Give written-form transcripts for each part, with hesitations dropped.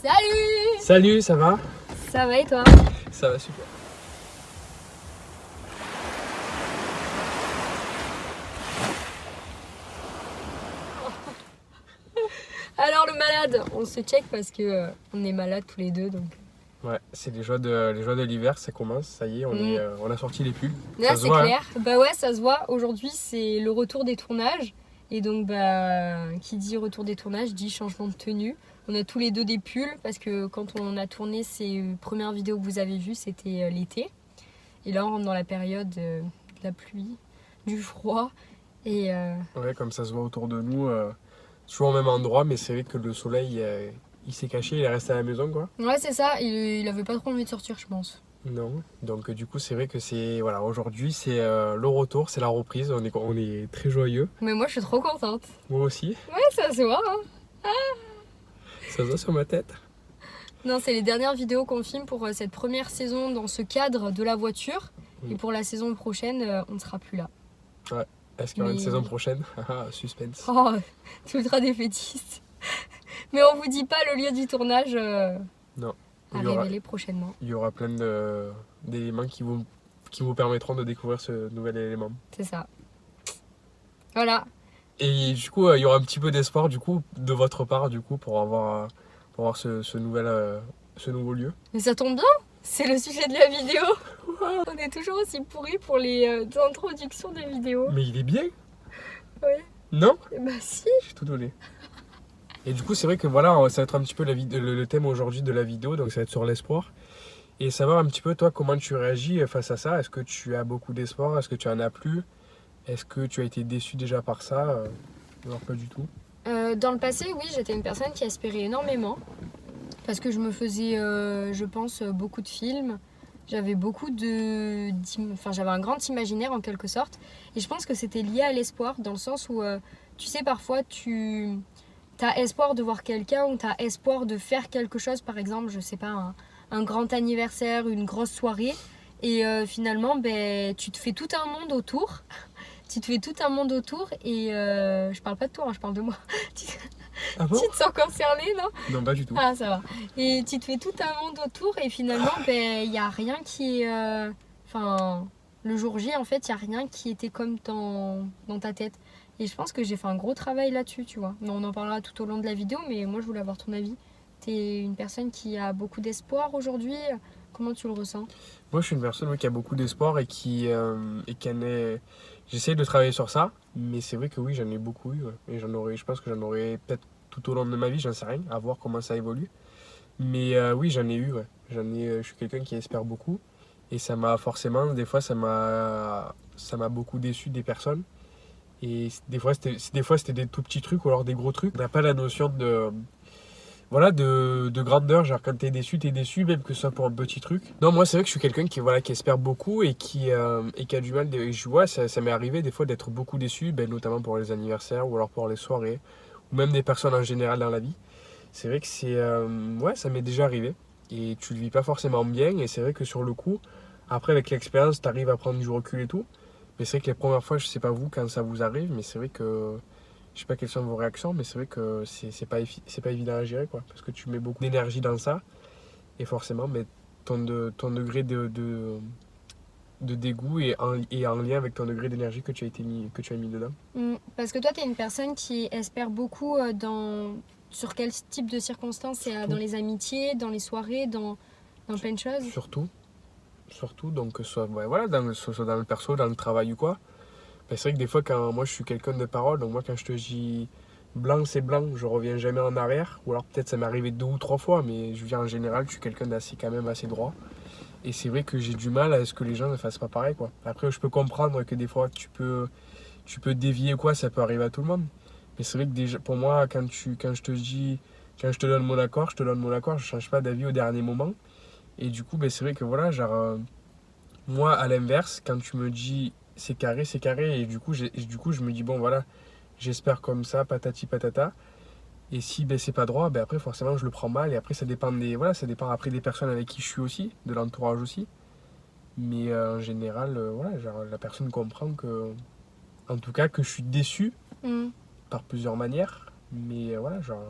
Salut! Salut, ça va? Ça va et toi? Ça va super. Alors le malade, on se check parce que on est malade tous les deux donc. Ouais, c'est les joies de l'hiver, ça commence, ça y est, on a sorti les pulls. Là Ça se c'est voit, clair. Hein. Bah ouais, ça se voit. Aujourd'hui c'est le retour des tournages. Et donc bah qui dit retour des tournages dit changement de tenue. On a tous les deux des pulls parce que quand on a tourné ces premières vidéos que vous avez vues, c'était l'été. Et là on rentre dans la période de la pluie, du froid. Et Ouais, comme ça se voit autour de nous, toujours au même endroit, mais c'est vrai que le soleil, il s'est caché, il est resté à la maison, quoi. ouais c'est ça, il avait pas trop envie de sortir je pense. Non, donc du coup, c'est vrai que c'est, voilà, aujourd'hui, c'est le retour, c'est la reprise, on est très joyeux. Mais moi je suis trop contente. Moi aussi, Ouais ça se voit hein. ça se voit sur ma tête. Non, c'est les dernières vidéos qu'on filme pour cette première saison dans ce cadre de la voiture. Et pour la saison prochaine, on ne sera plus là. Ouais, est-ce qu'il y aura une saison prochaine? Ah, suspense. Oh, c'est ultra défaitiste. Mais on vous dit pas le lieu du tournage Non. à révéler prochainement. Il y aura plein d'éléments qui vous permettront de découvrir ce nouvel élément. C'est ça. Voilà. Et du coup, il y aura un petit peu d'espoir du coup de votre part du coup pour avoir ce nouveau lieu. Mais ça tombe bien, c'est le sujet de la vidéo. On est toujours aussi pourris pour les introductions des vidéos. Mais il est bien. Ouais. Non? Bah si. J'ai tout donné. Et du coup, c'est vrai que voilà, ça va être un petit peu le thème aujourd'hui de la vidéo, donc ça va être sur l'espoir. Et savoir un petit peu toi comment tu réagis face à ça. Est-ce que tu as beaucoup d'espoir? Est-ce que tu en as plus? Est-ce que tu as été déçu déjà par ça? Alors pas du tout. Dans le passé, oui, j'étais une personne qui aspirait énormément. Parce que je me faisais, je pense, beaucoup de films. J'avais j'avais un grand imaginaire en quelque sorte. Et je pense que c'était lié à l'espoir, dans le sens où, tu sais, parfois, tu as espoir de voir quelqu'un ou tu as espoir de faire quelque chose. Par exemple, je sais pas, un grand anniversaire, une grosse soirée. Et finalement, ben, tu te fais tout un monde autour. Tu te fais tout un monde autour et je parle pas de toi, hein, je parle de moi. Ah bon? Tu te sens concerné, non? Non, pas du tout. Ah, ça va. Et tu te fais tout un monde autour et finalement, ben, y a rien qui est... Enfin, le jour J, en fait, il n'y a rien qui était comme dans ta tête. Et je pense que j'ai fait un gros travail là-dessus, tu vois. Mais on en parlera tout au long de la vidéo, mais moi, je voulais avoir ton avis. T'es une personne qui a beaucoup d'espoir aujourd'hui. Comment tu le ressens? Moi, je suis une personne qui a beaucoup d'espoir et qui en est. J'essaie de travailler sur ça, mais c'est vrai que oui, j'en ai beaucoup eu. Ouais. Et je pense que j'en aurai peut-être tout au long de ma vie, j'en sais rien, à voir comment ça évolue. Mais oui, j'en ai eu. Ouais. Je suis quelqu'un qui espère beaucoup. Et ça m'a forcément, des fois, ça m'a beaucoup déçu des personnes. Et des fois, c'était des tout petits trucs ou alors des gros trucs. On n'a pas la notion de grandeur, genre quand t'es déçu, même que ce soit pour un petit truc. Non, moi c'est vrai que je suis quelqu'un qui espère beaucoup et qui a du mal. Je vois, ça m'est arrivé des fois d'être beaucoup déçu, notamment pour les anniversaires ou alors pour les soirées, ou même des personnes en général dans la vie. C'est vrai que ouais, ça m'est déjà arrivé. Et tu le vis pas forcément bien, et c'est vrai que sur le coup, après avec l'expérience, t'arrives à prendre du recul et tout. Mais c'est vrai que les premières fois, je sais pas vous quand ça vous arrive, mais c'est vrai que je sais pas quelles sont vos réactions, mais c'est vrai que c'est pas évident à gérer, quoi. Parce que tu mets beaucoup d'énergie dans ça. Et forcément, mais ton degré de dégoût est en lien avec ton degré d'énergie que tu as mis dedans. Parce que toi, tu es une personne qui espère beaucoup sur quel type de circonstances? C'est dans les amitiés, dans les soirées, dans plein de choses? Surtout, donc que ce soit, ouais, voilà, soit dans le perso, dans le travail ou quoi. C'est vrai que des fois, quand moi je suis quelqu'un de parole, donc moi quand je te dis blanc c'est blanc, je reviens jamais en arrière. Ou alors peut-être ça m'est arrivé 2 ou 3 fois, mais je veux dire en général, je suis quelqu'un quand même assez droit. Et c'est vrai que j'ai du mal à ce que les gens ne fassent pas pareil, quoi. Après, je peux comprendre que des fois tu peux dévier quoi, ça peut arriver à tout le monde. Mais c'est vrai que déjà, pour moi, quand je te donne mon accord, je te donne mon accord, je change pas d'avis au dernier moment. Et du coup, c'est vrai que voilà, genre, moi à l'inverse, quand tu me dis c'est carré, et du coup, je me dis bon voilà, j'espère comme ça, patati patata. Et si c'est pas droit, après forcément je le prends mal, et après ça dépend après des personnes avec qui je suis aussi, de l'entourage aussi. Mais en général, voilà, genre, la personne comprend que, en tout cas, que je suis déçu par plusieurs manières. Mais voilà, genre,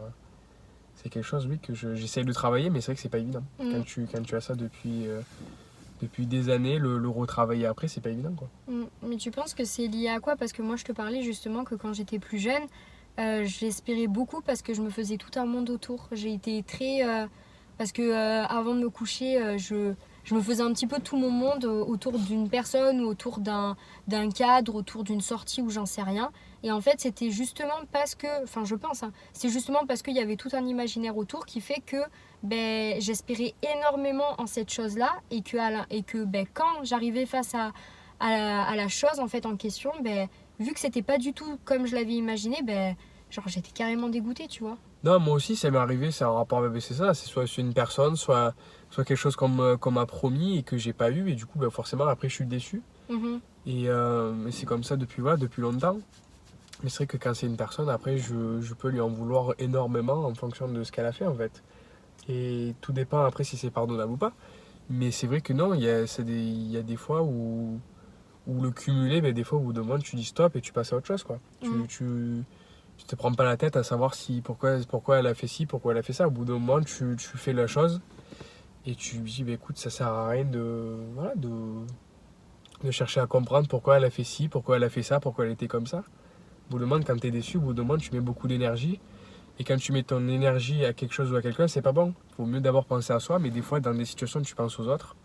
c'est quelque chose, oui, que j'essaye de travailler, mais c'est vrai que c'est pas évident. Mm. Quand tu as ça depuis des années, le retravailler après, c'est pas évident, quoi. Mais tu penses que c'est lié à quoi? Parce que moi, je te parlais justement que quand j'étais plus jeune, j'espérais beaucoup parce que je me faisais tout un monde autour. J'ai été très... parce que avant de me coucher, je me faisais un petit peu tout mon monde autour d'une personne ou autour d'un cadre, autour d'une sortie ou j'en sais rien. Et en fait, c'était justement parce que... Enfin, je pense, hein, c'est justement parce qu'il y avait tout un imaginaire autour qui fait que ben, j'espérais énormément en cette chose-là et que ben, quand j'arrivais face à la chose en fait en question, ben, vu que c'était pas du tout comme je l'avais imaginé, ben, genre j'étais carrément dégoûtée, tu vois. Non, moi aussi, ça m'est arrivé, c'est un rapport avec c'est ça, c'est soit une personne, soit quelque chose qu'on m'a promis et que j'ai pas eu, et du coup, ben, forcément, après, je suis déçu. Mhm. Et c'est comme ça depuis longtemps. Mais c'est vrai que quand c'est une personne, après, je peux lui en vouloir énormément en fonction de ce qu'elle a fait, en fait. Et tout dépend après si c'est pardonnable ou pas. Mais c'est vrai que non, il y a des fois où le cumuler, ben, des fois, au bout d'un moment, tu dis stop et tu passes à autre chose, quoi. Mhm. Tu te prends pas la tête à savoir pourquoi elle a fait ci, pourquoi elle a fait ça. Au bout d'un moment, tu fais la chose et tu dis, ben, écoute, ça sert à rien voilà, de chercher à comprendre pourquoi elle a fait ci, pourquoi elle a fait ça, pourquoi elle était comme ça. Au bout d'un moment, quand tu es déçu, au bout d'un moment, tu mets beaucoup d'énergie. Et quand tu mets ton énergie à quelque chose ou à quelqu'un, c'est pas bon. Il vaut mieux d'abord penser à soi, mais des fois, dans des situations, tu penses aux autres.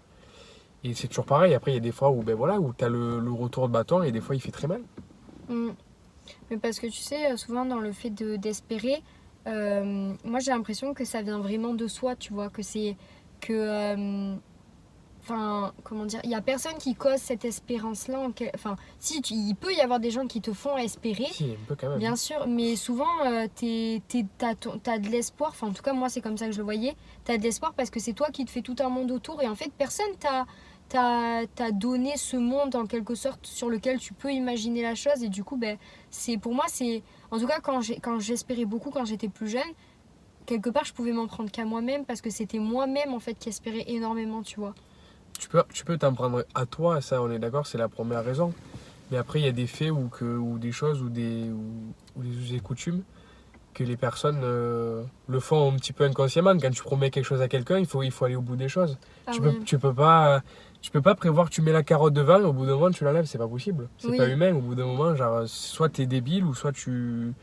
Et c'est toujours pareil. Après, il y a des fois où, ben voilà, où tu as le retour de bâton et des fois, il fait très mal. Mhm. Mais parce que tu sais, souvent dans le fait d'espérer, moi j'ai l'impression que ça vient vraiment de soi, tu vois, que c'est que enfin, comment dire, il y a personne qui cause cette espérance-là. Enfin, si, il peut y avoir des gens qui te font espérer, Si, un peu quand même. bien sûr, mais souvent, t'as de l'espoir. Enfin, en tout cas, moi, c'est comme ça que je le voyais. T'as de l'espoir parce que c'est toi qui te fais tout un monde autour. Et en fait, personne t'a donné ce monde, en quelque sorte, sur lequel tu peux imaginer la chose. Et du coup, ben, pour moi, c'est... En tout cas, quand j'espérais beaucoup, quand j'étais plus jeune, quelque part, je pouvais m'en prendre qu'à moi-même parce que c'était moi-même, en fait, qui espérais énormément, tu vois. Tu peux t'en prendre à toi, ça, on est d'accord, c'est la première raison. Mais après, il y a des faits ou des choses ou des us et coutumes que les personnes le font un petit peu inconsciemment. Quand tu promets quelque chose à quelqu'un, il faut aller au bout des choses. Ah oui. Tu peux pas prévoir que tu mets la carotte devant et au bout d'un moment tu l'enlèves, c'est pas possible. C'est pas Oui. humain. Au bout d'un moment, genre, soit t'es débile ou soit tu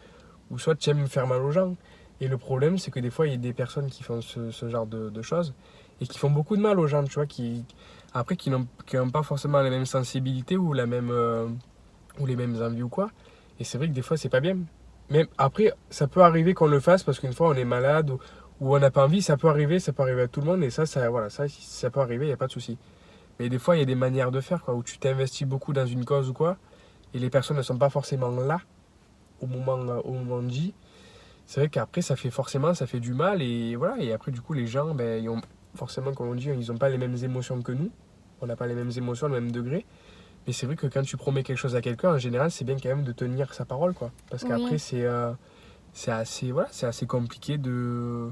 aimes faire mal aux gens. Et le problème, c'est que des fois, il y a des personnes qui font ce genre de choses et qui font beaucoup de mal aux gens, tu vois, après, qui n'ont pas forcément la même sensibilité ou les mêmes envies ou quoi. Et c'est vrai que des fois, c'est pas bien. Mais après, ça peut arriver qu'on le fasse parce qu'une fois on est malade ou on n'a pas envie, ça peut arriver à tout le monde et voilà, ça peut arriver, il n'y a pas de souci. Mais des fois, il y a des manières de faire, quoi, où tu t'investis beaucoup dans une cause ou quoi, et les personnes ne sont pas forcément là au moment dit. C'est vrai qu'après, ça fait du mal et voilà. Et après, du coup, les gens, ben, ils ont, forcément, comme on dit, ils n'ont pas les mêmes émotions que nous. On n'a pas les mêmes émotions, le même degré. Mais c'est vrai que quand tu promets quelque chose à quelqu'un, en général, c'est bien quand même de tenir sa parole, quoi. Parce qu'après, Oui. c'est assez compliqué de.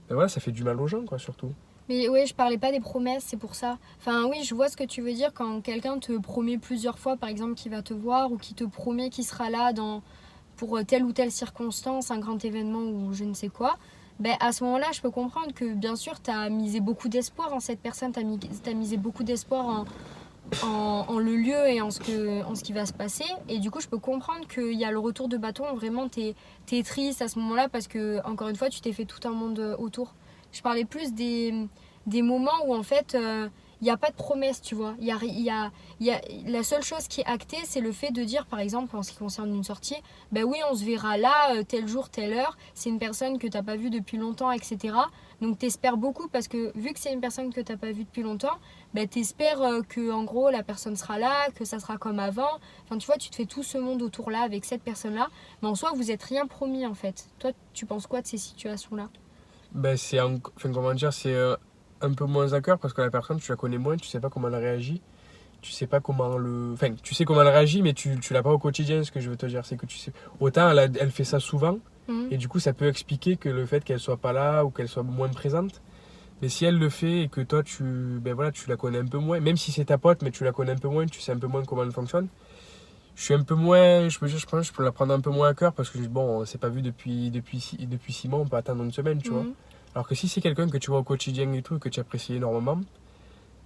Ben voilà, ça fait du mal aux gens, quoi, surtout. Mais oui, je parlais pas des promesses, c'est pour ça. Enfin, oui, je vois ce que tu veux dire quand quelqu'un te promet plusieurs fois, par exemple, qu'il va te voir ou qui te promet qu'il sera là pour telle ou telle circonstance, un grand événement ou je ne sais quoi. Ben, à ce moment-là, je peux comprendre que, bien sûr, tu as misé beaucoup d'espoir en cette personne, t'as misé beaucoup d'espoir en le lieu et en ce qui va se passer. Et du coup, je peux comprendre qu'il y a le retour de bâton, vraiment, t'es triste à ce moment-là parce que, encore une fois, tu t'es fait tout un monde autour. Je parlais plus des moments où en fait il n'y a pas de promesse, tu vois. La seule chose qui est actée, c'est le fait de dire, par exemple, en ce qui concerne une sortie, ben oui, on se verra là, tel jour, telle heure. C'est une personne que tu n'as pas vue depuis longtemps, etc. Donc tu espères beaucoup parce que vu que c'est une personne que tu n'as pas vue depuis longtemps, ben, tu espères que en gros la personne sera là, que ça sera comme avant. Enfin, tu vois, tu te fais tout ce monde autour là avec cette personne-là. Mais en soi, vous n'êtes rien promis en fait. Toi, tu penses quoi de ces situations-là? Ben, enfin, comment dire, c'est un peu moins à cœur parce que la personne, tu la connais moins, tu sais pas comment elle réagit. Tu sais pas comment le. Enfin, tu sais comment elle réagit, mais tu l'as pas au quotidien, ce que je veux te dire. C'est que tu sais. Autant elle fait ça souvent, Mhm. et du coup, ça peut expliquer que le fait qu'elle soit pas là ou qu'elle soit moins présente. Mais si elle le fait et que toi, ben voilà, tu la connais un peu moins, même si c'est ta pote, mais tu la connais un peu moins, tu sais un peu moins comment elle fonctionne, je suis un peu moins, je pense que je peux la prendre un peu moins à cœur parce que bon, on s'est pas vu depuis 6 mois, on peut attendre une semaine, tu vois. Mhm. Alors que si c'est quelqu'un que tu vois au quotidien et tout, que tu apprécies énormément,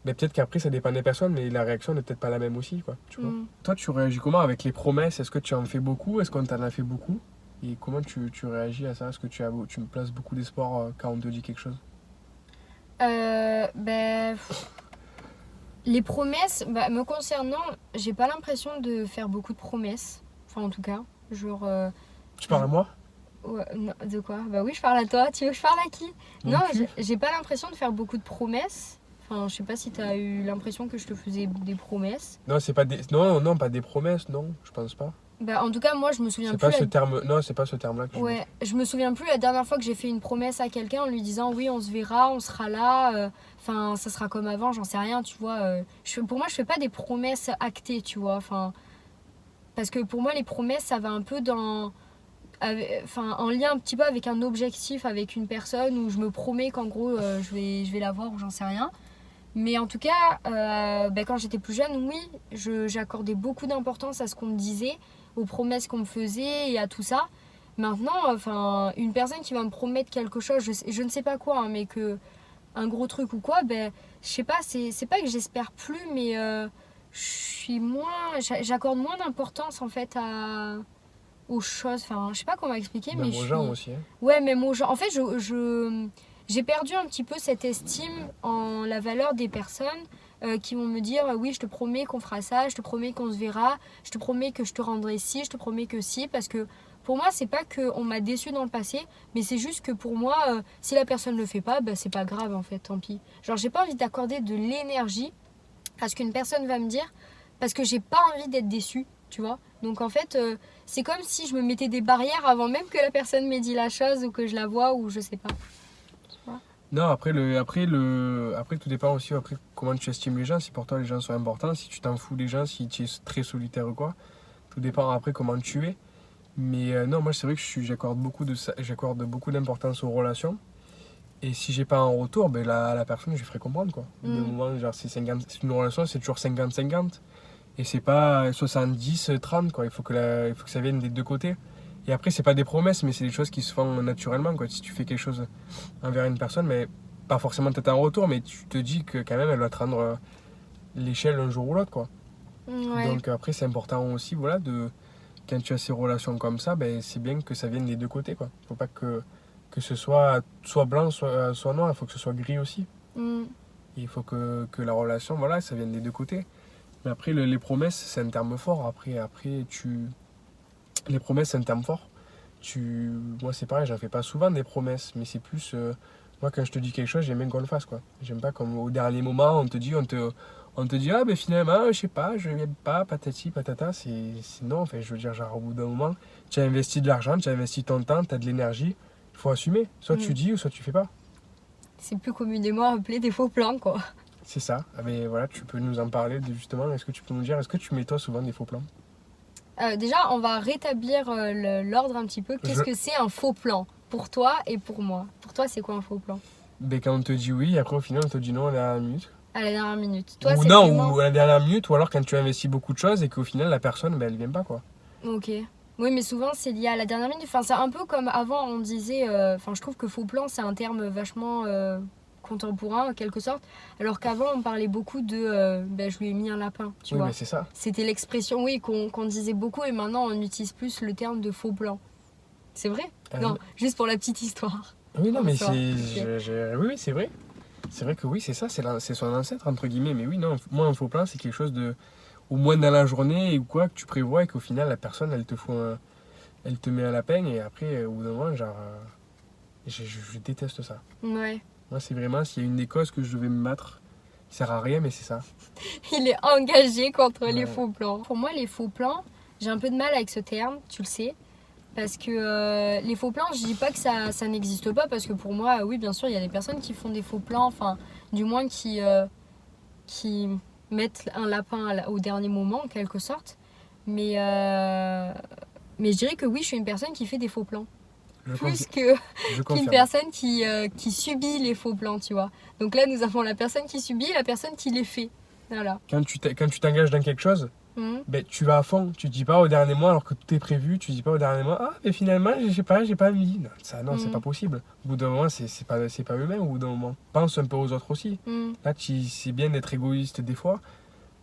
ben peut-être qu'après ça dépend des personnes, mais la réaction n'est peut-être pas la même aussi, quoi, tu vois. Mhm. Toi, tu réagis comment avec les promesses? Est-ce que tu en fais beaucoup? Est-ce qu'on t'en a fait beaucoup? Et comment tu réagis à ça? Est-ce que tu me places beaucoup d'espoir quand on te dit quelque chose? Ben, les promesses, bah, me concernant, j'ai pas l'impression de faire beaucoup de promesses. Enfin, en tout cas, genre. Tu parles à moi? Ouais, non, de quoi? Bah oui, je parle à toi. Tu veux que je parle à qui? Mon Non, cul. j'ai pas l'impression de faire beaucoup de promesses. Enfin, je sais pas si t'as eu l'impression que je te faisais des promesses. Non, c'est pas des... Non, non, pas des promesses, non, je pense pas. Bah, en tout cas, moi, je me souviens C'est plus. pas ce terme... Non, c'est pas ce terme-là que je Ouais, je me souviens plus la dernière fois que j'ai fait une promesse à quelqu'un en lui disant oui, on se verra, on sera là. Enfin, ça sera comme avant, j'en sais rien, tu vois. Pour moi, je fais pas des promesses actées, tu vois. Enfin, parce que pour moi, les promesses, ça va un peu enfin, en lien un petit peu avec un objectif, avec une personne où je me promets qu'en gros, je vais la voir ou j'en sais rien. Mais en tout cas, ben, quand j'étais plus jeune, oui, j'accordais beaucoup d'importance à ce qu'on me disait, aux promesses qu'on me faisait et à tout ça. Maintenant, enfin, une personne qui va me promettre quelque chose, je ne sais pas quoi, hein, mais que un gros truc ou quoi, ben, je sais pas, c'est pas que j'espère plus, mais j'accorde moins d'importance en fait aux choses. Enfin, je sais pas comment expliquer, mais Même aux gens aussi, hein. ouais, même aux gens. En fait, j'ai perdu un petit peu cette estime en la valeur des personnes qui vont me dire oui, je te promets qu'on fera ça, je te promets qu'on se verra, je te promets que je te rendrai ci, je te promets que si, parce que pour moi, c'est pas qu'on m'a déçu dans le passé, mais c'est juste que pour moi, si la personne le fait pas, bah, c'est pas grave en fait, tant pis. Genre, j'ai pas envie d'accorder de l'énergie à ce qu'une personne va me dire parce que j'ai pas envie d'être déçue, tu vois. Donc en fait, c'est comme si je me mettais des barrières avant même que la personne m'ait dit la chose ou que je la vois ou je sais pas. Non, après tout dépend aussi après comment tu estimes les gens. Si pour toi les gens sont importants, si tu t'en fous des gens, si tu es très solitaire ou quoi. Tout dépend après comment tu es. Mais non, moi c'est vrai que j'accorde beaucoup d'importance aux relations. Et si j'ai pas un retour, ben la personne je lui ferai comprendre quoi. Au bout d'un moment, genre c'est une relation, c'est toujours 50-50. Et c'est pas 70-30 quoi. Il faut que ça vienne des deux côtés. Et après, c'est pas des promesses, mais c'est des choses qui se font naturellement quoi. Si tu fais quelque chose envers une personne, mais pas forcément peut-être un retour, mais tu te dis que quand même elle va te rendre l'échelle un jour ou l'autre quoi. Ouais. Donc après, c'est important aussi, voilà, quand tu as ces relations comme ça, ben, c'est bien que ça vienne des deux côtés quoi. Faut pas que ce soit blanc, soit noir, il faut que ce soit gris aussi. Mm. Il faut que la relation, voilà, ça vienne des deux côtés. Mais après, les promesses, c'est un terme fort. Les promesses, c'est un terme fort. Moi, c'est pareil, j'en fais pas souvent des promesses, mais c'est plus. Moi, quand je te dis quelque chose, j'aime bien qu'on le fasse, quoi. J'aime pas comme au dernier moment, on te dit, ah, ben finalement, je sais pas, je viens pas, patati, patata. Non, enfin, je veux dire, genre, au bout d'un moment, tu as investi de l'argent, tu as investi ton temps, tu as de l'énergie. Il faut assumer. Soit tu dis ou soit tu fais pas. C'est plus communément appelé des faux plans, quoi. C'est ça. Ah, mais voilà, tu peux nous en parler justement. Est-ce que tu peux nous dire, est-ce que tu mets toi souvent des faux plans? Déjà, on va rétablir l'ordre un petit peu. Qu'est-ce que c'est un faux plan pour toi et pour moi? Pour toi, c'est quoi un faux plan? Ben, quand on te dit oui, après au final on te dit non à la dernière minute. À la dernière minute. Toi, Ou c'est non, vraiment... ou à la dernière minute, ou alors quand tu investis beaucoup de choses et qu'au final la personne, ben, elle vient pas quoi. Ok. Oui, mais souvent, c'est lié à la dernière minute. Enfin, c'est un peu comme avant, on disait... Enfin, je trouve que faux plan, c'est un terme vachement contemporain, en quelque sorte. Alors qu'avant, on parlait beaucoup de... ben, je lui ai mis un lapin, tu Oui, vois. mais c'est ça. C'était l'expression, oui, qu'on disait beaucoup. Et maintenant, on utilise plus le terme de faux plan. C'est vrai? Non, juste pour la petite histoire. Oui, non, mais ça va. Oui, c'est vrai. C'est vrai que oui, c'est ça, c'est son ancêtre, entre guillemets. Mais oui, non, moi, un faux plan, c'est quelque chose de. Au moins dans la journée ou quoi, que tu prévois et qu'au final, la personne, elle te met à la peine et après, au bout d'un moment, genre. Je déteste ça. Ouais. Moi, c'est vraiment, s'il y a une des causes que je vais me battre, ça sert à rien, mais c'est ça. Il est engagé contre les Ouais. faux plans. Pour moi, les faux plans, j'ai un peu de mal avec ce terme, tu le sais. Parce que les faux plans, je dis pas que ça n'existe pas, parce que pour moi, oui, bien sûr, il y a des personnes qui font des faux plans, enfin, du moins qui mettent un lapin au dernier moment, en quelque sorte. Mais je dirais que oui, je suis une personne qui fait des faux plans. Je Plus je qu'une confirme. personne qui subit les faux plans, tu vois. Donc là, nous avons la personne qui subit et la personne qui les fait. Voilà. Quand tu t'engages dans quelque chose, ben, tu vas à fond. Tu dis pas au dernier mois, alors que tout est prévu, tu dis pas au dernier mois, ah, mais finalement, j'ai pas envie. Non, ça, non, c'est pas possible. Au bout d'un moment, c'est pas humain, au bout d'un moment. Pense un peu aux autres aussi. Là, c'est bien d'être égoïste des fois,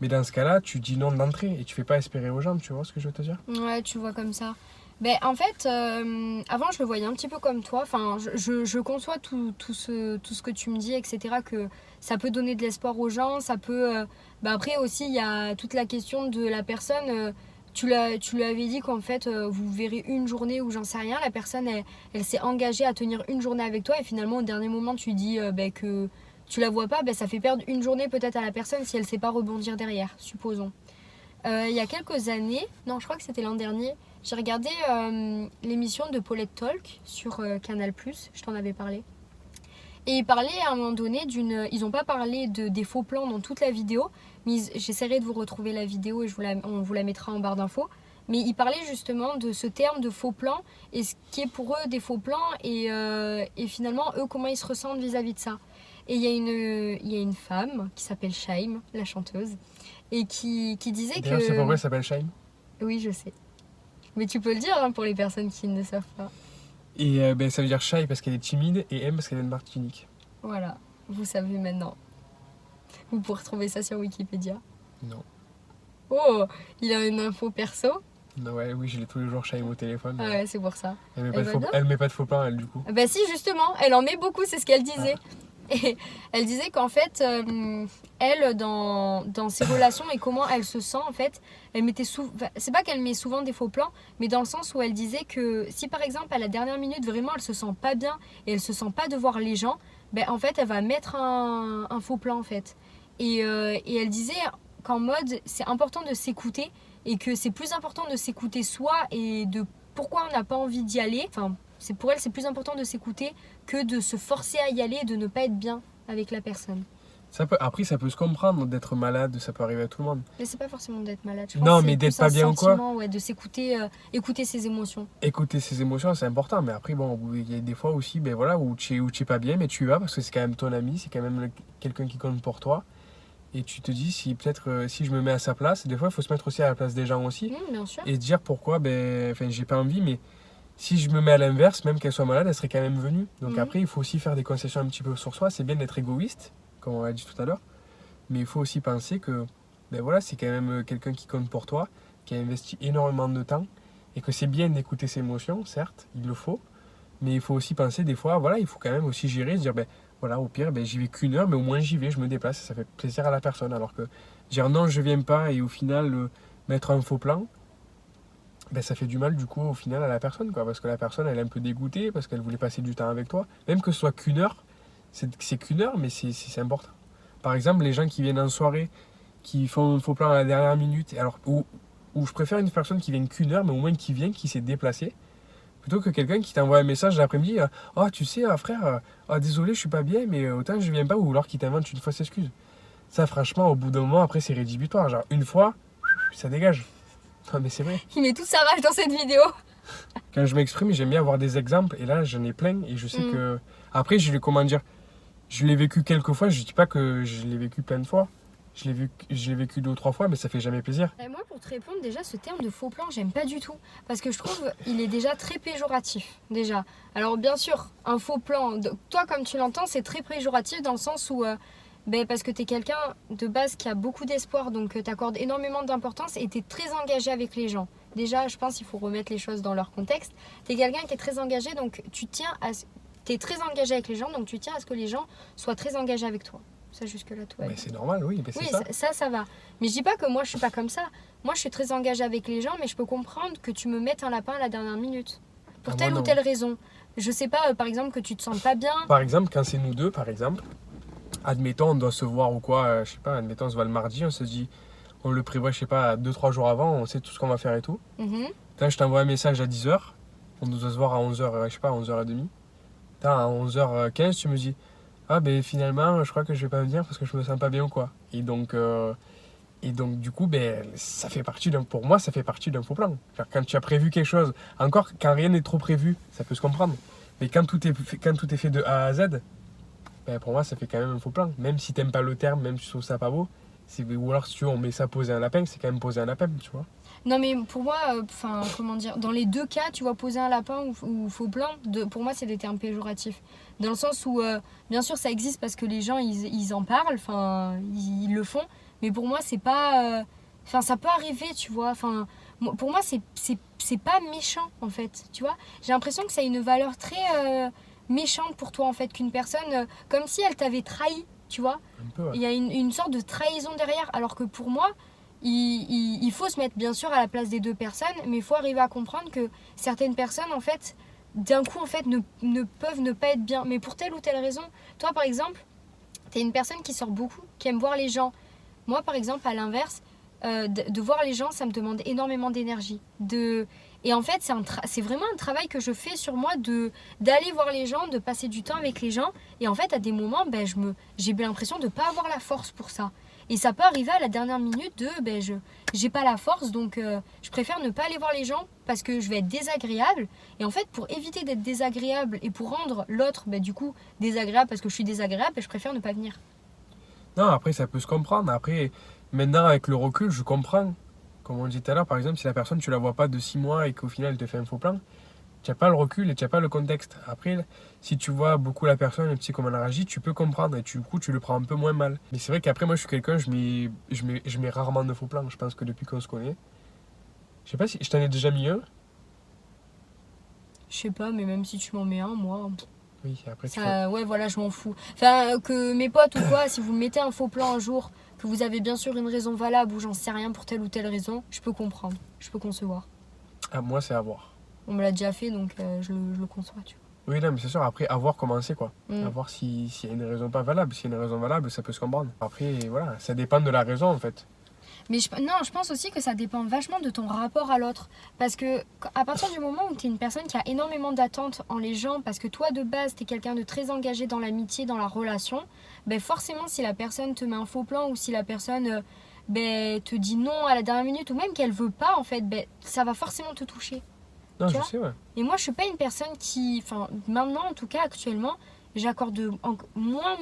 mais dans ce cas-là, tu dis non d'entrée et tu fais pas espérer aux gens, tu vois ce que je veux te dire? Ouais, tu vois comme ça. Ben, en fait, avant, je le voyais un petit peu comme toi. Enfin, je conçois tout ce que tu me dis, etc. Que ça peut donner de l'espoir aux gens. Ça peut. Ben après aussi, il y a toute la question de la personne. Tu lui avais dit qu'en fait, vous verrez une journée ou j'en sais rien. La personne, elle s'est engagée à tenir une journée avec toi. Et finalement, au dernier moment, tu dis ben, que tu la vois pas. Ben, ça fait perdre une journée peut-être à la personne si elle sait pas rebondir derrière, supposons. Il y a quelques années, non, je crois que c'était l'an dernier, j'ai regardé l'émission de Paulette Talk sur Canal+, je t'en avais parlé. Et ils parlaient à un moment donné ils n'ont pas parlé des faux plans dans toute la vidéo, mais j'essaierai de vous retrouver la vidéo et on vous la mettra en barre d'infos. Mais ils parlaient justement de ce terme de faux plan et ce qui est pour eux des faux plans et finalement eux comment ils se ressentent vis-à-vis de ça. Et il y a une femme qui s'appelle Shaim, la chanteuse, et qui disait D'ailleurs, que... c'est pourquoi elle s'appelle Shaim. Oui, je sais. Mais tu peux le dire hein, pour les personnes qui ne savent pas. Et ben, ça veut dire Shy parce qu'elle est timide et M parce qu'elle est de Martinique. Voilà, vous savez maintenant. Vous pourrez retrouver ça sur Wikipédia. Non. Oh, il a une info perso. Non, ouais, oui, je l'ai tous les jours Shaim au téléphone. Ah ouais, c'est pour ça. Elle met pas de faux plans, elle, du coup. Bah si, justement, elle en met beaucoup, c'est ce qu'elle disait. Et elle disait qu'en fait, elle, dans ses relations et comment elle se sent, en fait, elle mettait souvent... C'est pas qu'elle met souvent des faux plans, mais dans le sens où elle disait que si par exemple, à la dernière minute, vraiment, elle se sent pas bien et elle se sent pas de voir les gens, ben en fait, elle va mettre un faux plan, en fait. Et elle disait qu'en mode, c'est important de s'écouter et que c'est plus important de s'écouter soi et de pourquoi on n'a pas envie d'y aller. Enfin, pour elle, c'est plus important de s'écouter que de se forcer à y aller et de ne pas être bien avec la personne. Après, ça peut se comprendre d'être malade, ça peut arriver à tout le monde. Mais c'est pas forcément d'être malade. Je Non, pense mais c'est d'être plus un pas bien ou quoi. sentiment, ouais, de s'écouter, écouter ses émotions. Écouter ses émotions, c'est important, mais après, bon, il y a des fois aussi, ben voilà, où tu es pas bien, mais tu y vas parce que c'est quand même ton ami, c'est quand même quelqu'un qui compte pour toi. Et tu te dis, si peut-être, si je me mets à sa place, des fois, il faut se mettre aussi à la place des gens aussi. Bien sûr. Et se dire pourquoi, ben, enfin, j'ai pas envie, mais si je me mets à l'inverse, même qu'elle soit malade, elle serait quand même venue. Donc après, il faut aussi faire des concessions un petit peu sur soi. C'est bien d'être égoïste, comme on l'a dit tout à l'heure, mais il faut aussi penser que ben voilà, c'est quand même quelqu'un qui compte pour toi, qui a investi énormément de temps, et que c'est bien d'écouter ses émotions, certes, il le faut, mais il faut aussi penser des fois, voilà, il faut quand même aussi gérer, se dire, ben voilà, au pire, ben, j'y vais qu'une heure, mais au moins j'y vais, je me déplace, ça fait plaisir à la personne. Alors que dire non, je viens pas, et au final, mettre un faux plan, ben, ça fait du mal du coup au final à la personne, quoi, parce que la personne elle est un peu dégoûtée, parce qu'elle voulait passer du temps avec toi, même que ce soit qu'une heure, c'est qu'une heure, mais c'est important. Par exemple, les gens qui viennent en soirée, qui font un faux plan à la dernière minute, alors où je préfère une personne qui vient qu'une heure, mais au moins qui vient, qui s'est déplacée, plutôt que quelqu'un qui t'envoie un message l'après-midi, oh tu sais frère, oh, désolé je suis pas bien, mais autant je viens pas, ou alors qui t'invente une fausse excuse. Ça franchement au bout d'un moment après c'est rédhibitoire, genre une fois, ça dégage. Non mais c'est vrai. Il met toute sa rage dans cette vidéo. Quand je m'exprime, j'aime bien avoir des exemples, et là j'en ai plein, et je sais que... Après, comment dire, je l'ai vécu quelques fois, je dis pas que je l'ai vécu plein de fois, je l'ai vécu 2 ou 3 fois, mais ça fait jamais plaisir. Et moi, pour te répondre, déjà, ce terme de faux plan, j'aime pas du tout. Parce que je trouve il est déjà très péjoratif, déjà. Alors, bien sûr, un faux plan, toi, comme tu l'entends, c'est très péjoratif dans le sens où... parce que tu es quelqu'un de base qui a beaucoup d'espoir, donc tu accordes énormément d'importance et tu es très engagé avec les gens. Déjà, je pense qu'il faut remettre les choses dans leur contexte. Tu es quelqu'un qui est très engagé, donc tu es très engagé avec les gens, donc tu tiens à ce que les gens soient très engagés avec toi. Ça, jusque-là, tout va bien. Mais c'est normal, oui, mais c'est ça. Oui, ça va. Mais je dis pas que moi, je suis pas comme ça. Moi, je suis très engagée avec les gens, mais je peux comprendre que tu me mettes un lapin à la dernière minute. Pour telle ou telle raison. Je sais pas, par exemple, que tu te sens pas bien. Par exemple, quand c'est nous deux, par exemple, admettons, on doit se voir ou quoi, je sais pas, admettons, on se voit le mardi, on se dit, on le prévoit, je sais pas, 2-3 jours avant, on sait tout ce qu'on va faire et tout. Là, je t'envoie un message à 10h, on doit se voir à 11h, je sais pas, à 11h30. À 11h15, tu me dis, ah ben finalement, je crois que je vais pas venir parce que je me sens pas bien ou quoi. Et donc du coup, ben, pour moi, ça fait partie d'un faux plan. Genre, quand tu as prévu quelque chose, encore quand rien n'est trop prévu, ça peut se comprendre. Mais quand tout est fait de A à Z, ben, pour moi, ça fait quand même un faux plan. Même si t'aimes pas le terme, même si tu trouves ça pas beau, Ou alors si tu veux, on met ça poser un lapin, c'est quand même poser un lapin, tu vois. Non, mais pour moi, comment dire, dans les deux cas, tu vois, poser un lapin ou faux plan, pour moi, c'est des termes péjoratifs. Dans le sens où, bien sûr, ça existe parce que les gens, ils en parlent, ils le font, mais pour moi, c'est pas. Ça peut arriver, tu vois. Pour moi, c'est pas méchant, en fait, tu vois. J'ai l'impression que ça a une valeur très méchante pour toi, en fait, qu'une personne, comme si elle t'avait trahi, tu vois. Un peu, ouais. Il y a une sorte de trahison derrière, alors que pour moi, il faut se mettre bien sûr à la place des deux personnes, mais il faut arriver à comprendre que certaines personnes, en fait, d'un coup, en fait, ne peuvent ne pas être bien, mais pour telle ou telle raison. Toi, par exemple, t'es une personne qui sort beaucoup, qui aime voir les gens. Moi, par exemple, à l'inverse, de voir les gens, ça me demande énormément d'énergie. Et en fait, c'est vraiment un travail que je fais sur moi d'aller voir les gens, de passer du temps avec les gens. Et en fait, à des moments, j'ai bien l'impression de ne pas avoir la force pour ça. Et ça peut arriver à la dernière minute j'ai pas la force, donc je préfère ne pas aller voir les gens parce que je vais être désagréable. Et en fait, pour éviter d'être désagréable et pour rendre l'autre, du coup, désagréable parce que je suis désagréable, je préfère ne pas venir. Non, après, ça peut se comprendre. Après, maintenant, avec le recul, je comprends. Comme on dit tout à l'heure, par exemple, si la personne, tu la vois pas de 6 mois et qu'au final, elle te fait un faux plan, tu n'as pas le recul et tu n'as pas le contexte. Après, si tu vois beaucoup la personne et tu sais comment elle réagit, tu peux comprendre et du coup, tu le prends un peu moins mal. Mais c'est vrai qu'après, moi, je suis quelqu'un, je mets rarement de faux plans. Je pense que depuis qu'on se connaît. Je sais pas si je t'en ai déjà mis un. Je sais pas, mais même si tu m'en mets un, moi, Oui, après, ouais, voilà, je m'en fous. Que mes potes ou quoi, si vous mettez un faux plan un jour, que vous avez bien sûr une raison valable ou j'en sais rien pour telle ou telle raison, je peux comprendre, je peux concevoir. Ah, moi, c'est à voir. On me l'a déjà fait, donc je le conçois, tu vois. Oui, non, mais c'est sûr, après, à voir comment c'est, quoi. Mm. À voir s'il y a une raison pas valable. S'il y a une raison valable, ça peut se comprendre. Après, voilà, ça dépend de la raison, en fait. Mais je pense aussi que ça dépend vachement de ton rapport à l'autre. Parce que à partir du moment où tu es une personne qui a énormément d'attentes en les gens, parce que toi de base tu es quelqu'un de très engagé dans l'amitié, dans la relation, forcément si la personne te met un faux plan ou si la personne te dit non à la dernière minute ou même qu'elle veut pas, en fait, ça va forcément te toucher. Non, Tu je vois. sais, ouais. Et moi je suis pas une personne qui, maintenant en tout cas actuellement, j'accorde moins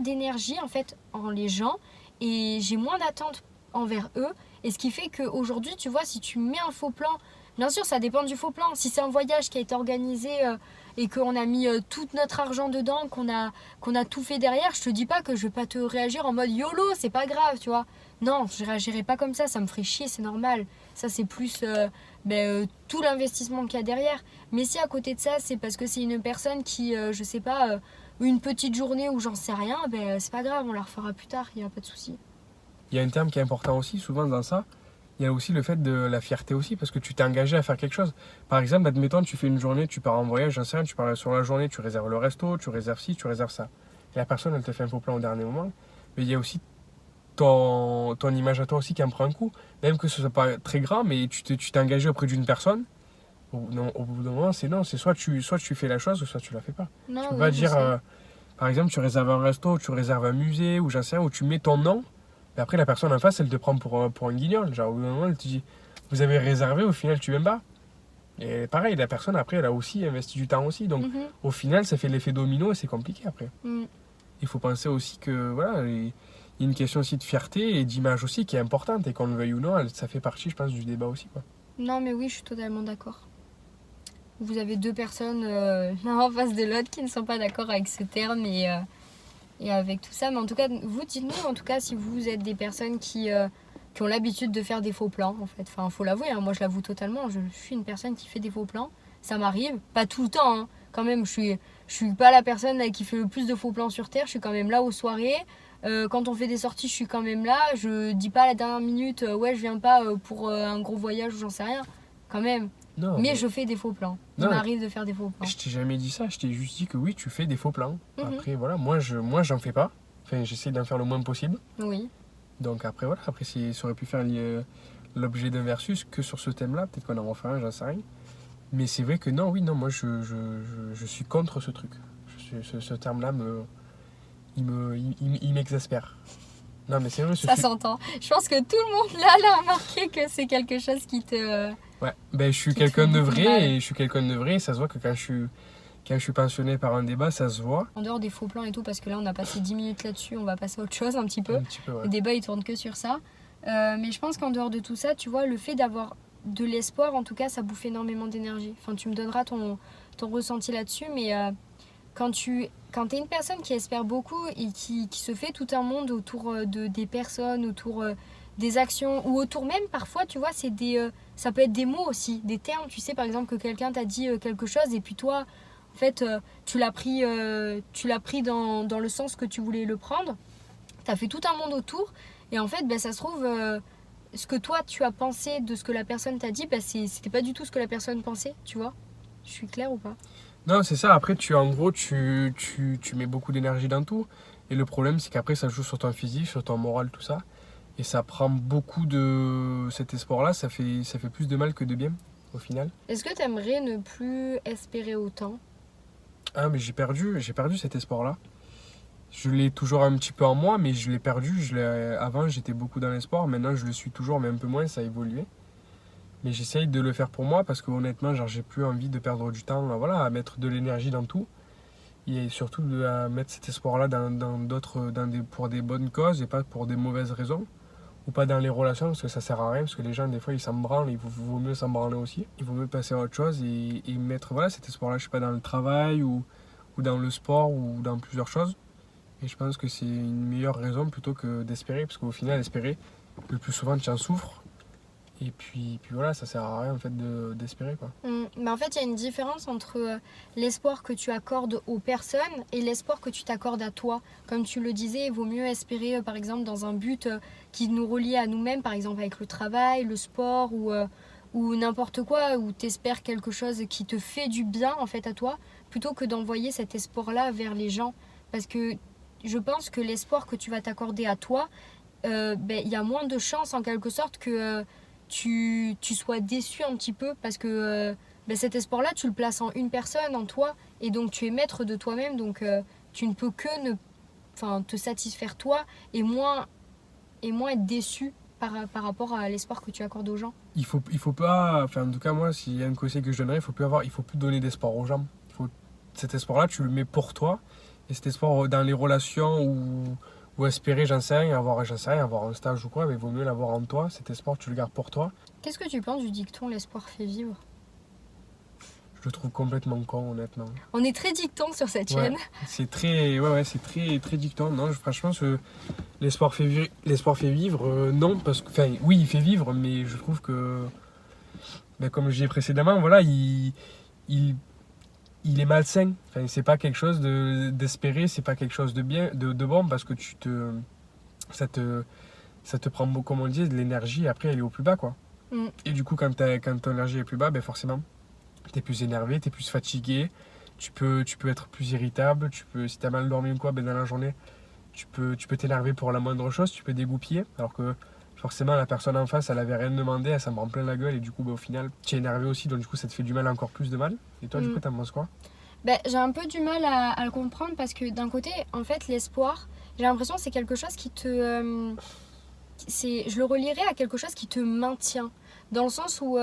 d'énergie en fait en les gens et j'ai moins d'attentes envers eux. Et ce qui fait qu'aujourd'hui, tu vois, si tu mets un faux plan, bien sûr, ça dépend du faux plan. Si c'est un voyage qui a été organisé et qu'on a mis tout notre argent dedans, qu'on a tout fait derrière, je te dis pas que je vais pas te réagir en mode YOLO, c'est pas grave, tu vois. Non, je réagirai pas comme ça me ferait chier, c'est normal. Ça, c'est plus tout l'investissement qu'il y a derrière. Mais si à côté de ça, c'est parce que c'est une personne qui, je sais pas, une petite journée ou j'en sais rien, c'est pas grave, on la refera plus tard, il n'y a pas de souci. Il y a un terme qui est important aussi, souvent dans ça. Il y a aussi le fait de la fierté aussi, parce que tu t'es engagé à faire quelque chose. Par exemple, admettons, tu fais une journée, tu pars en voyage, j'en sais rien, tu pars sur la journée, tu réserves le resto, tu réserves ci, tu réserves ça. Et la personne, elle te fait un faux plan au dernier moment. Mais il y a aussi ton image à toi aussi qui en prend un coup. Même que ce soit pas très grand, mais tu t'es engagé auprès d'une personne. Au bout d'un moment, c'est non, c'est soit tu fais la chose, ou soit tu la fais pas. Non, Tu peux oui, pas je dire, sais. par exemple, tu réserves un resto, tu réserves un musée, ou j'en sais rien, où tu mets ton nom. Et après, la personne en face, elle te prend pour un guignol. Genre, au bout d'un moment, elle te dit, vous avez réservé, au final, tu viens pas. Et pareil, la personne, après, elle a aussi investi du temps aussi. Donc, Mhm. au final, ça fait l'effet domino et c'est compliqué après. Mm. Il faut penser aussi que, voilà, il y a une question aussi de fierté et d'image aussi qui est importante. Et qu'on le veuille ou non, ça fait partie, je pense, du débat aussi, quoi. Non, mais oui, je suis totalement d'accord. Vous avez deux personnes l'un en face de l'autre qui ne sont pas d'accord avec ce terme et avec tout ça. Mais en tout cas, vous dites-nous en tout cas si vous êtes des personnes qui ont l'habitude de faire des faux plans en fait. Enfin, faut l'avouer, hein, moi je l'avoue totalement. Je suis une personne qui fait des faux plans. Ça m'arrive, pas tout le temps. Hein. Quand même, je suis pas la personne qui fait le plus de faux plans sur Terre. Je suis quand même là aux soirées. Quand on fait des sorties, je suis quand même là. Je dis pas à la dernière minute, ouais, je viens pas pour un gros voyage ou j'en sais rien. Quand même. Non, Mais je fais des faux plans. Il Non, m'arrive de faire des faux plans. je t'ai jamais dit ça, je t'ai juste dit que oui, tu fais des faux plans. Mhm. Après, voilà, moi, j'en fais pas. Enfin, j'essaie d'en faire le moins possible. Oui. Donc après, voilà, après, ça aurait pu faire l'objet d'un versus que sur ce thème-là. Peut-être qu'on en refera un, j'en sais rien. Mais c'est vrai que non, oui, non, moi, je suis contre ce truc. Ce terme-là, il m'exaspère. Non, mais c'est vrai, Ça s'entend. Je pense que tout le monde là a remarqué que c'est quelque chose qui te... Ouais, ben, je suis Qui te quelqu'un de fait vrai mal. et je suis quelqu'un de vrai et ça se voit que quand je Quand je suis passionné par un débat, ça se voit. En dehors des faux plans et tout, parce que là on a passé 10 minutes là-dessus, on va passer à autre chose un petit peu. Un petit peu, ouais. Le débat il tourne que sur ça. Mais je pense qu'en dehors de tout ça, tu vois, le fait d'avoir de l'espoir, en tout cas, ça bouffe énormément d'énergie. Enfin, tu me donneras ton ressenti là-dessus, mais quand t'es une personne qui espère beaucoup et qui se fait tout un monde autour des personnes, autour des actions, ou autour même, parfois, tu vois, ça peut être des mots aussi, des termes. Tu sais, par exemple, que quelqu'un t'a dit quelque chose et puis toi, en fait, tu l'as pris dans le sens que tu voulais le prendre. T'as fait tout un monde autour et en fait, ça se trouve, ce que toi, tu as pensé de ce que la personne t'a dit, c'était pas du tout ce que la personne pensait, tu vois. Je suis claire ou pas? Non, c'est ça. Après, en gros, tu mets beaucoup d'énergie dans tout. Et le problème, c'est qu'après, ça joue sur ton physique, sur ton moral, tout ça. Et ça prend beaucoup de... Cet espoir-là, ça fait plus de mal que de bien, au final. Est-ce que t'aimerais ne plus espérer autant? Ah, mais j'ai perdu cet espoir-là. Je l'ai toujours un petit peu en moi, mais je l'ai perdu. Avant, j'étais beaucoup dans l'espoir. Maintenant, je le suis toujours, mais un peu moins, ça a évolué. Mais j'essaye de le faire pour moi parce que honnêtement, genre, j'ai plus envie de perdre du temps voilà, à mettre de l'énergie dans tout. Et surtout à mettre cet espoir-là pour des bonnes causes et pas pour des mauvaises raisons. Ou pas dans les relations parce que ça sert à rien. Parce que les gens, des fois, ils s'en branlent. Il vaut mieux s'en branler aussi. Il vaut mieux passer à autre chose et mettre voilà, cet espoir-là, je sais pas, dans le travail ou dans le sport ou dans plusieurs choses. Et je pense que c'est une meilleure raison plutôt que d'espérer. Parce qu'au final, espérer, le plus souvent, tu en souffres. Et puis voilà, ça sert à rien en fait d'espérer quoi. Mais en fait, il y a une différence entre l'espoir que tu accordes aux personnes et l'espoir que tu t'accordes à toi. Comme tu le disais, il vaut mieux espérer par exemple dans un but qui nous relie à nous-mêmes, par exemple avec le travail, le sport ou n'importe quoi, où tu espères quelque chose qui te fait du bien en fait à toi, plutôt que d'envoyer cet espoir-là vers les gens. Parce que je pense que l'espoir que tu vas t'accorder à toi, y a moins de chances en quelque sorte que tu sois déçu un petit peu parce que cet espoir-là, tu le places en une personne, en toi, et donc tu es maître de toi-même, donc tu ne peux que te satisfaire toi et moins être déçu par rapport à l'espoir que tu accordes aux gens. Il faut pas, enfin en tout cas moi, s'il y a un conseil que je donnerais, il faut plus donner d'espoir aux gens. Cet espoir-là, tu le mets pour toi, et cet espoir dans les relations ou espérer, j'en sais rien, avoir un stage ou quoi, mais il vaut mieux l'avoir en toi. Cet espoir, tu le gardes pour toi. Qu'est-ce que tu penses du dicton l'espoir fait vivre? Je le trouve complètement con, honnêtement. On est très dicton sur cette chaîne. C'est c'est très dicton. Non, franchement, l'espoir fait vivre, non, parce que, enfin, oui, il fait vivre, mais je trouve que, comme je disais précédemment, voilà, il est malsain. Enfin, c'est pas quelque chose d'espérer, c'est pas quelque chose de bien, de bon, parce que ça te prend, comme on dit, de l'énergie, et après elle est au plus bas, quoi. Et du coup, quand ton énergie est plus bas, forcément, t'es plus énervé, t'es plus fatigué, tu peux être plus irritable, si t'as mal dormi ou quoi, dans la journée, tu peux t'énerver pour la moindre chose, tu peux dégoupiller, alors que forcément la personne en face, elle avait rien demandé, elle s'en prend plein la gueule, et du coup, au final, tu es énervé aussi, donc du coup, ça te fait du mal, encore plus de mal. Et toi, du coup, t'en penses quoi? J'ai un peu du mal à le comprendre parce que d'un côté, en fait, l'espoir, j'ai l'impression que c'est quelque chose qui te... je le relierais à quelque chose qui te maintient. Dans le sens où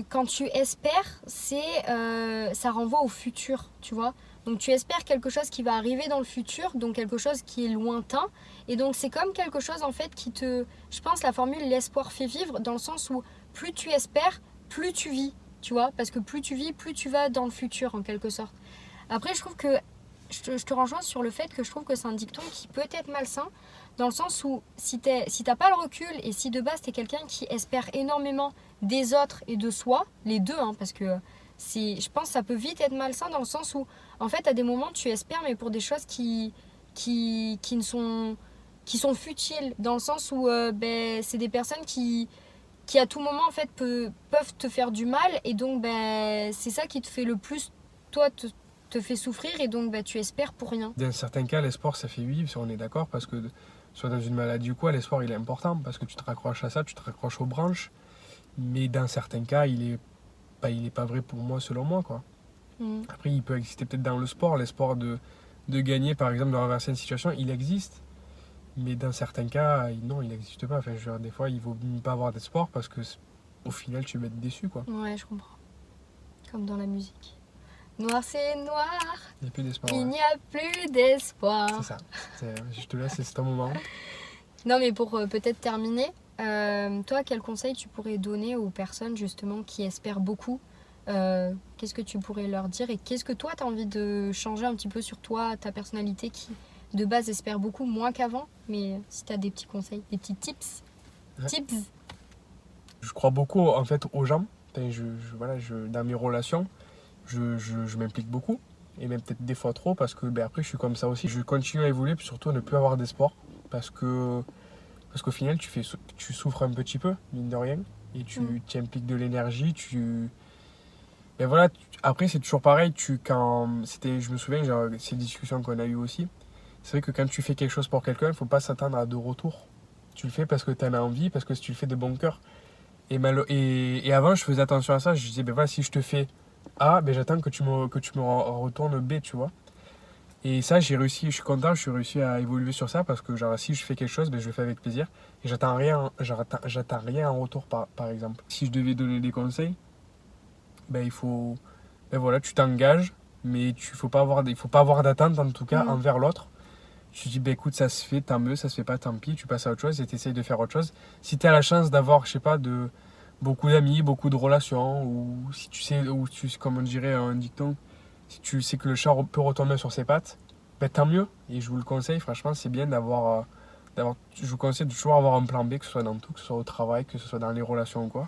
quand tu espères, ça renvoie au futur, tu vois. Donc tu espères quelque chose qui va arriver dans le futur, donc quelque chose qui est lointain. Et donc c'est comme quelque chose en fait qui te... Je pense la formule l'espoir fait vivre dans le sens où plus tu espères, plus tu vis, tu vois. Parce que plus tu vis, plus tu vas dans le futur en quelque sorte. Après je trouve que... Je te rejoins sur le fait que je trouve que c'est un dicton qui peut être malsain dans le sens où si t'as pas le recul et si de base t'es quelqu'un qui espère énormément des autres et de soi, les deux, hein, parce que je pense que ça peut vite être malsain dans le sens où en fait à des moments tu espères mais pour des choses qui sont futiles dans le sens où c'est des personnes qui à tout moment en fait peuvent te faire du mal et donc c'est ça qui te fait le plus toi te fait souffrir et donc tu espères pour rien. Dans certains cas, l'espoir ça fait vivre, si on est d'accord, parce que soit dans une maladie ou quoi, l'espoir il est important parce que tu te raccroches à ça, tu te raccroches aux branches. Mais dans certains cas, il est pas vrai pour moi, selon moi, quoi. Après, il peut exister peut-être dans le sport, l'espoir de gagner, par exemple, de renverser une situation, il existe. Mais dans certains cas, non, il n'existe pas. Enfin, je veux dire, des fois, il vaut mieux pas avoir d'espoir parce que au final, tu vas être déçu, quoi. Ouais, je comprends. Comme dans la musique. Noir c'est noir, Il n'y a plus d'espoir. il Ouais. n'y a plus d'espoir. C'est ça. Je te laisse, c'est ton moment. Non, mais pour peut-être terminer, toi, quel conseil tu pourrais donner aux personnes justement qui espèrent beaucoup? Qu'est-ce que tu pourrais leur dire et qu'est-ce que toi, tu as envie de changer un petit peu sur toi, ta personnalité qui, de base, espère beaucoup moins qu'avant? Mais si tu as des petits conseils, des petits tips. Ouais. Tips. Je crois beaucoup en fait aux gens. Enfin, voilà, dans mes relations, je m'implique beaucoup. Et même peut-être des fois trop parce que après je suis comme ça aussi. Je continue à évoluer puis surtout à ne plus avoir d'espoir. Parce qu'au final tu souffres un petit peu, mine de rien. Et tu impliques de l'énergie. Mais voilà, après c'est toujours pareil. Je me souviens, genre, ces discussions qu'on a eues aussi. C'est vrai que quand tu fais quelque chose pour quelqu'un, il ne faut pas s'attendre à de retour. Tu le fais parce que tu en as envie, parce que tu le fais de bon cœur. Et avant, je faisais attention à ça. Je disais, ben voilà, si je te fais A, ben j'attends que tu me retournes B, tu vois. Et ça, j'ai réussi, je suis content, je suis réussi à évoluer sur ça parce que genre, si je fais quelque chose, ben, je le fais avec plaisir. Et j'attends rien en retour, par exemple. Si je devais donner des conseils, ben ben voilà, tu t'engages, mais il faut pas avoir d'attente en tout cas envers l'autre. Tu dis, bah écoute, ça se fait, tant mieux, ça se fait pas, tant pis, tu passes à autre chose et tu essayes de faire autre chose. Si tu as la chance d'avoir, je sais pas, beaucoup d'amis, beaucoup de relations, ou si tu sais, comme on dirait un dicton, si tu sais que le chat peut retomber sur ses pattes, bah tant mieux. Et je vous le conseille, franchement, c'est bien je vous conseille de toujours avoir un plan B, que ce soit dans tout, que ce soit au travail, que ce soit dans les relations ou quoi.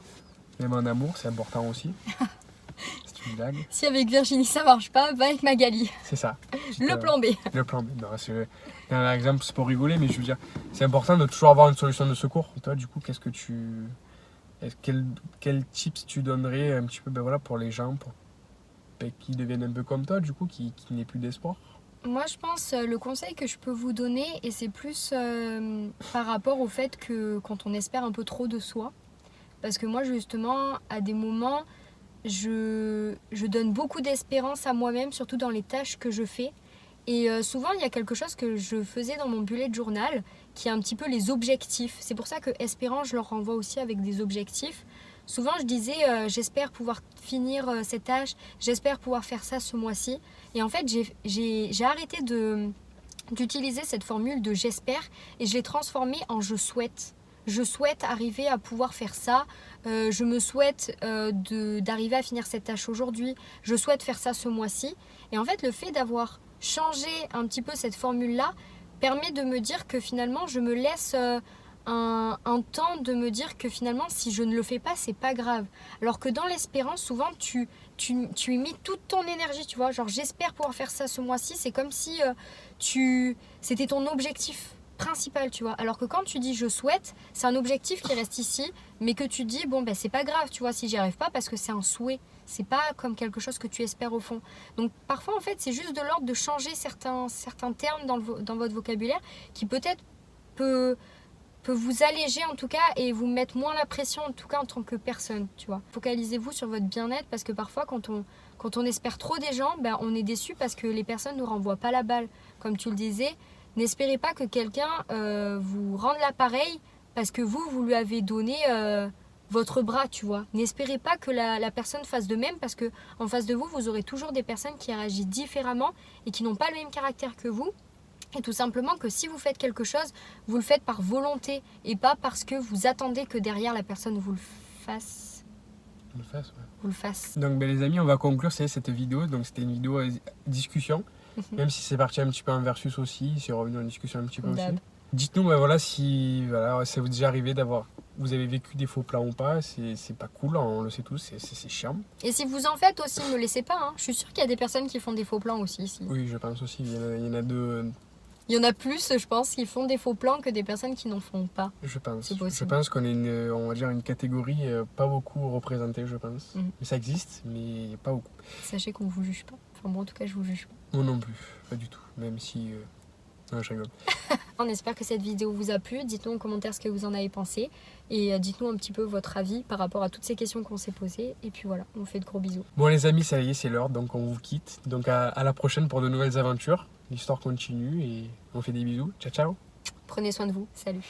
Même en amour, c'est important aussi. C'est une blague. Si avec Virginie ça marche pas, va avec Magali. C'est ça. Le plan B. Le plan B. Non, c'est un exemple, c'est pour rigoler, mais je veux dire, c'est important de toujours avoir une solution de secours. Et toi, du coup, quel tips tu donnerais un petit peu ben voilà, pour les gens qui deviennent un peu comme toi, du coup, qui n'aient plus d'espoir? Moi, je pense le conseil que je peux vous donner, et c'est plus par rapport au fait que quand on espère un peu trop de soi, parce que moi, justement, à des moments, je donne beaucoup d'espérance à moi-même, surtout dans les tâches que je fais. Et souvent, il y a quelque chose que je faisais dans mon bullet journal, qui est un petit peu les objectifs. C'est pour ça que espérant, je leur renvoie aussi avec des objectifs. Souvent, je disais, j'espère pouvoir finir cette tâche, j'espère pouvoir faire ça ce mois-ci. Et en fait, j'ai arrêté d'utiliser cette formule de j'espère et je l'ai transformée en je souhaite. Je souhaite arriver à pouvoir faire ça, je me souhaite d'arriver à finir cette tâche aujourd'hui, je souhaite faire ça ce mois-ci. Et en fait, le fait d'avoir changé un petit peu cette formule-là permet de me dire que finalement, je me laisse un temps de me dire que finalement, si je ne le fais pas, c'est pas grave. Alors que dans l'espérance, souvent, tu y mets toute ton énergie, tu vois. Genre, j'espère pouvoir faire ça ce mois-ci, c'est comme si c'était ton objectif principal, tu vois. Alors que quand tu dis je souhaite, c'est un objectif qui reste ici, mais que tu dis bon ben c'est pas grave, tu vois, si j'y arrive pas parce que c'est un souhait, c'est pas comme quelque chose que tu espères au fond. Donc parfois en fait c'est juste de l'ordre de changer certains termes dans votre vocabulaire qui peut-être peut vous alléger en tout cas et vous mettre moins la pression en tout cas en tant que personne, tu vois. Focalisez-vous sur votre bien-être parce que parfois quand on espère trop des gens, ben on est déçu parce que les personnes ne renvoient pas la balle. Comme tu le disais, n'espérez pas que quelqu'un vous rende l'appareil parce que vous lui avez donné votre bras, tu vois. N'espérez pas que la personne fasse de même parce que en face de vous, vous aurez toujours des personnes qui réagissent différemment et qui n'ont pas le même caractère que vous. Et tout simplement que si vous faites quelque chose, vous le faites par volonté et pas parce que vous attendez que derrière la personne vous le fasse. Vous le fasse. Donc ben, les amis, on va conclure cette vidéo. Donc c'était une vidéo discussion. Même si c'est parti un petit peu en versus aussi, c'est revenu en discussion un petit peu aussi. Dites-nous ben voilà, si ça vous est déjà arrivé vous avez vécu des faux plans ou pas, c'est pas cool, on le sait tous, c'est chiant. Et si vous en faites aussi, ne laissez pas. Je suis sûre qu'il y a des personnes qui font des faux plans aussi ici. Oui, je pense aussi, il y en a deux. Il y en a plus, je pense, qui font des faux plans que des personnes qui n'en font pas. Je pense. C'est possible. Je pense qu'on est on va dire une catégorie pas beaucoup représentée, je pense. Mais ça existe, mais pas beaucoup. Sachez qu'on vous juge pas. Enfin bon, en tout cas, je vous juge pas. Moi non plus, pas du tout. Même si... Non, je rigole. On espère que cette vidéo vous a plu. Dites-nous en commentaire ce que vous en avez pensé. Et dites-nous un petit peu votre avis par rapport à toutes ces questions qu'on s'est posées. Et puis voilà, on vous fait de gros bisous. Bon les amis, ça y est, c'est l'heure, donc on vous quitte. Donc à la prochaine pour de nouvelles aventures. L'histoire continue et on fait des bisous. Ciao, ciao. Prenez soin de vous. Salut.